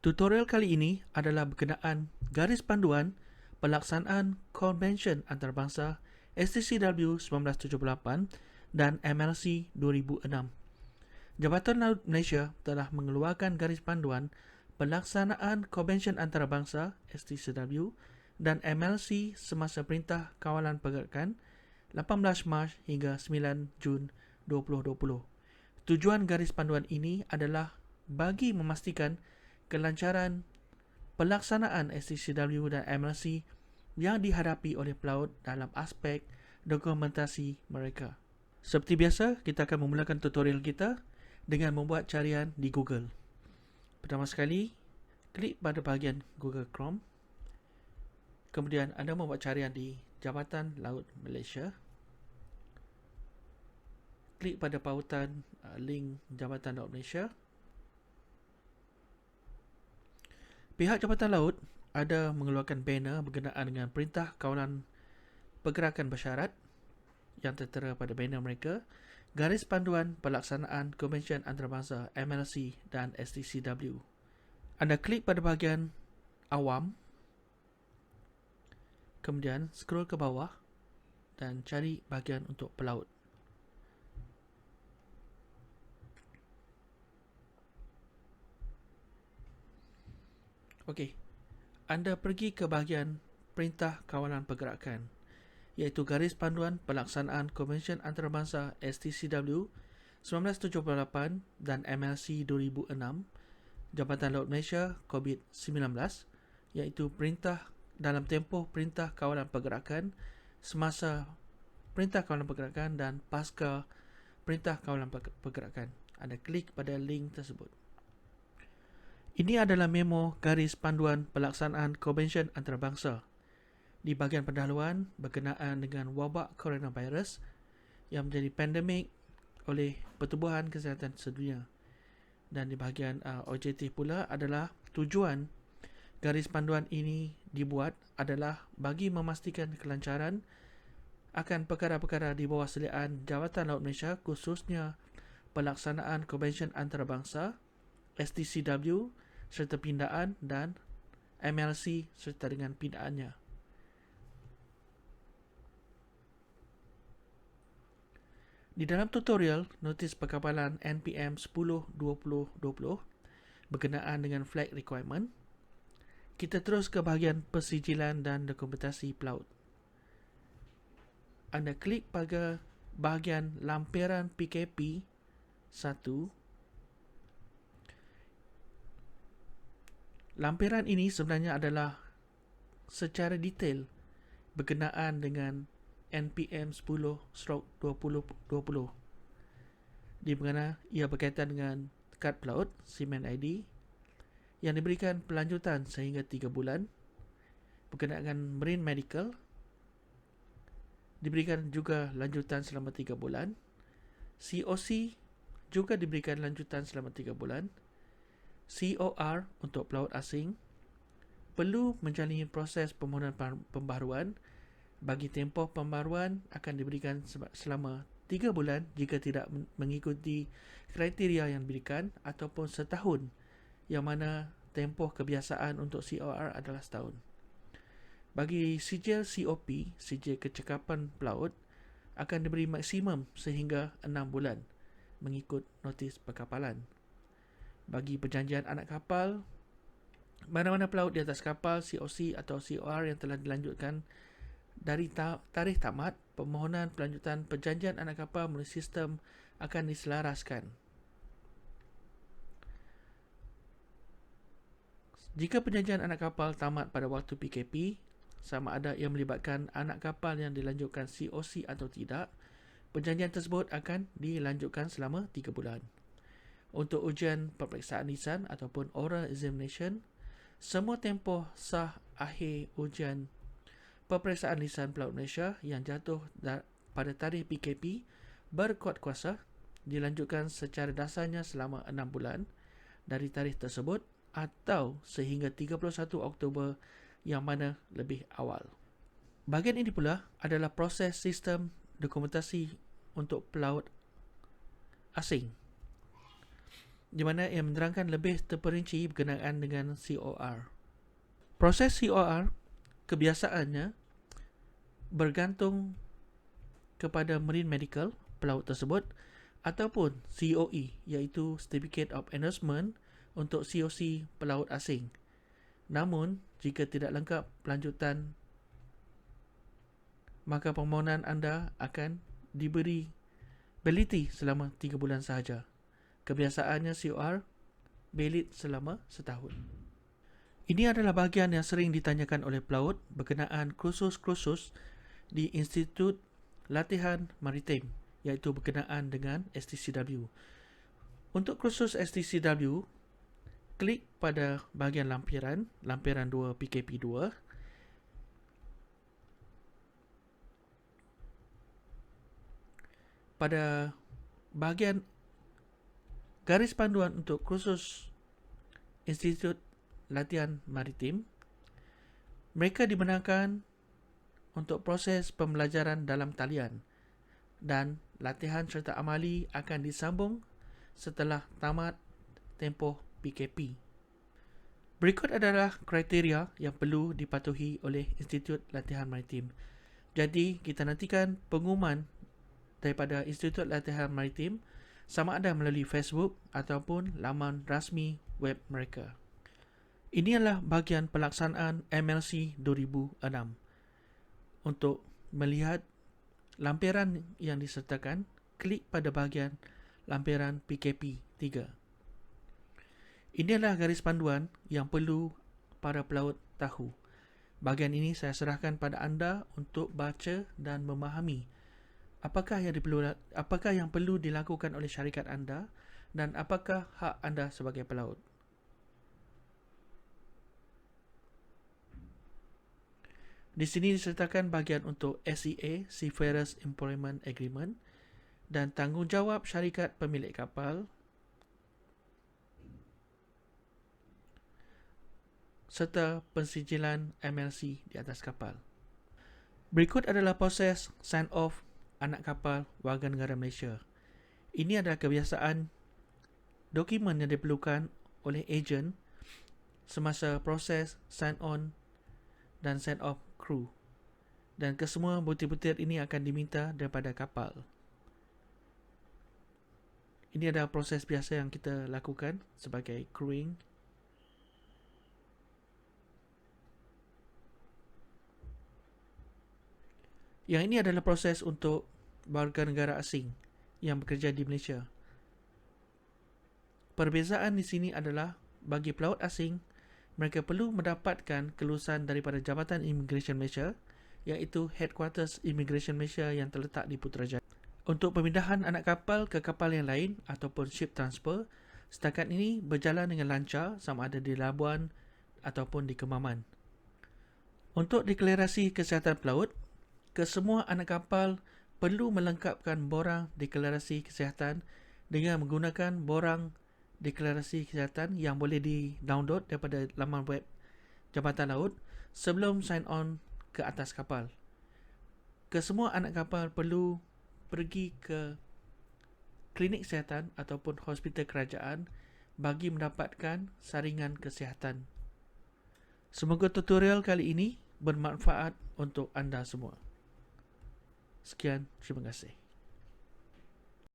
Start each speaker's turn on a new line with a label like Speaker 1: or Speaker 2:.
Speaker 1: Tutorial kali ini adalah berkenaan garis panduan pelaksanaan Konvensyen Antarabangsa STCW 1978 dan MLC 2006. Jabatan Laut Malaysia telah mengeluarkan garis panduan pelaksanaan Konvensyen Antarabangsa STCW dan MLC semasa Perintah Kawalan Pergerakan 18 Mac hingga 9 Jun 2020. Tujuan garis panduan ini adalah bagi memastikan kelancaran pelaksanaan STCW dan MLC yang dihadapi oleh pelaut dalam aspek dokumentasi mereka. Seperti biasa, kita akan memulakan tutorial kita dengan membuat carian di Google. Pertama sekali, klik pada bahagian Google Chrome. Kemudian anda membuat carian di Jabatan Laut Malaysia. Klik pada pautan link Jabatan Laut Malaysia. Pihak Jabatan Laut ada mengeluarkan banner berkenaan dengan Perintah Kawalan Pergerakan Bersyarat yang tertera pada banner mereka, Garis Panduan Pelaksanaan Konvensyen Antarabangsa MLC dan STCW. Anda klik pada bahagian Awam, kemudian scroll ke bawah dan cari bahagian untuk pelaut. Okey, anda pergi ke bahagian Perintah Kawalan Pergerakan, iaitu Garis Panduan Pelaksanaan Konvensyen Antarabangsa STCW 1978 dan MLC 2006, Jabatan Laut Malaysia COVID-19, iaitu perintah dalam tempoh Perintah Kawalan Pergerakan, semasa Perintah Kawalan Pergerakan dan pasca Perintah Kawalan Pergerakan. Anda klik pada link tersebut. Ini adalah memo garis panduan pelaksanaan Konvensyen Antarabangsa. Di bahagian pendahuluan berkenaan dengan wabak coronavirus yang menjadi pandemik oleh Pertubuhan Kesihatan Sedunia. Dan di bahagian objektif pula adalah tujuan garis panduan ini dibuat adalah bagi memastikan kelancaran akan perkara-perkara di bawah seliaan Jabatan Laut Malaysia, khususnya pelaksanaan Konvensyen Antarabangsa STCW serta pindaan dan MLC serta dengan pindaannya. Di dalam tutorial notis perkapalan NPM 10-2020 berkenaan dengan flag requirement, kita terus ke bahagian persijilan dan dokumentasi pelaut. Anda klik pada bahagian lampiran PKP 1. Lampiran ini sebenarnya adalah secara detail berkenaan dengan NPM 10/2020, di mana ia berkaitan dengan kad pelaut, Seaman ID, yang diberikan pelanjutan sehingga 3 bulan, berkenaan dengan Marine Medical, diberikan juga lanjutan selama 3 bulan, COC juga diberikan lanjutan selama 3 bulan, COR untuk pelaut asing perlu menjalani proses permohonan pembaharuan. Bagi tempoh pembaharuan akan diberikan selama 3 bulan jika tidak mengikuti kriteria yang diberikan, ataupun setahun, yang mana tempoh kebiasaan untuk COR adalah setahun. Bagi sijil COP, sijil kecekapan pelaut, akan diberi maksimum sehingga 6 bulan mengikut notis perkapalan. Bagi perjanjian anak kapal, mana-mana pelaut di atas kapal COC atau COR yang telah dilanjutkan dari tarikh tamat, permohonan pelanjutan perjanjian anak kapal melalui sistem akan diselaraskan. Jika perjanjian anak kapal tamat pada waktu PKP, sama ada ia melibatkan anak kapal yang dilanjutkan COC atau tidak, perjanjian tersebut akan dilanjutkan selama 3 bulan. Untuk ujian peperiksaan lisan ataupun oral examination, semua tempoh sah akhir ujian peperiksaan lisan pelaut Malaysia yang jatuh pada tarikh PKP berkuat kuasa dilanjutkan secara dasarnya selama 6 bulan dari tarikh tersebut atau sehingga 31 Oktober yang mana lebih awal. Bahagian ini pula adalah proses sistem dokumentasi untuk pelaut asing. di mana ia menerangkan lebih terperinci berkenaan dengan COR. Proses COR kebiasaannya bergantung kepada Marine Medical, pelaut tersebut, ataupun COE, iaitu Certificate of Endorsement untuk COC pelaut asing. Namun, jika tidak lengkap pelanjutan, maka permohonan anda akan diberi bality selama 3 bulan sahaja. Kebiasaannya COR valid selama setahun. Ini adalah bahagian yang sering ditanyakan oleh pelaut berkenaan kursus-kursus di Institut Latihan Maritim, iaitu berkenaan dengan STCW. Untuk kursus STCW, klik pada bahagian lampiran 2 PKP 2. Pada bahagian garis panduan untuk kursus Institut Latihan Maritim, mereka dibenarkan untuk proses pembelajaran dalam talian dan latihan serta amali akan disambung setelah tamat tempoh PKP. Berikut adalah kriteria yang perlu dipatuhi oleh Institut Latihan Maritim. Jadi, kita nantikan pengumuman daripada Institut Latihan Maritim sama ada melalui Facebook ataupun laman rasmi web mereka. Ini adalah bahagian pelaksanaan MLC 2006. Untuk melihat lampiran yang disertakan, klik pada bahagian lampiran PKP 3. Ini adalah garis panduan yang perlu para pelaut tahu. Bahagian ini saya serahkan pada anda untuk baca dan memahami apakah yang perlu dilakukan oleh syarikat anda dan apakah hak anda sebagai pelaut. Di sini disertakan bahagian untuk SEA, Seafarers Employment Agreement, dan tanggungjawab syarikat pemilik kapal, serta pensijilan MLC di atas kapal. Berikut adalah proses sign-off anak kapal warga negara Malaysia. Ini adalah kebiasaan dokumen yang diperlukan oleh ejen semasa proses sign-on dan sign-off kru. Dan kesemua butir-butir ini akan diminta daripada kapal. Ini adalah proses biasa yang kita lakukan sebagai crewing. Yang ini adalah proses untuk warga negara asing yang bekerja di Malaysia. Perbezaan di sini adalah bagi pelaut asing, mereka perlu mendapatkan kelulusan daripada Jabatan Immigration Malaysia, iaitu Headquarters Immigration Malaysia yang terletak di Putrajaya. Untuk pemindahan anak kapal ke kapal yang lain ataupun ship transfer, setakat ini berjalan dengan lancar sama ada di Labuan ataupun di Kemaman. Untuk deklarasi kesihatan pelaut, kesemua anak kapal perlu melengkapkan borang deklarasi kesihatan dengan menggunakan borang deklarasi kesihatan yang boleh di-download daripada laman web Jabatan Laut sebelum sign on ke atas kapal. Kesemua anak kapal perlu pergi ke klinik kesihatan ataupun hospital kerajaan bagi mendapatkan saringan kesihatan. Semoga tutorial kali ini bermanfaat untuk anda semua. Sekian, terima kasih.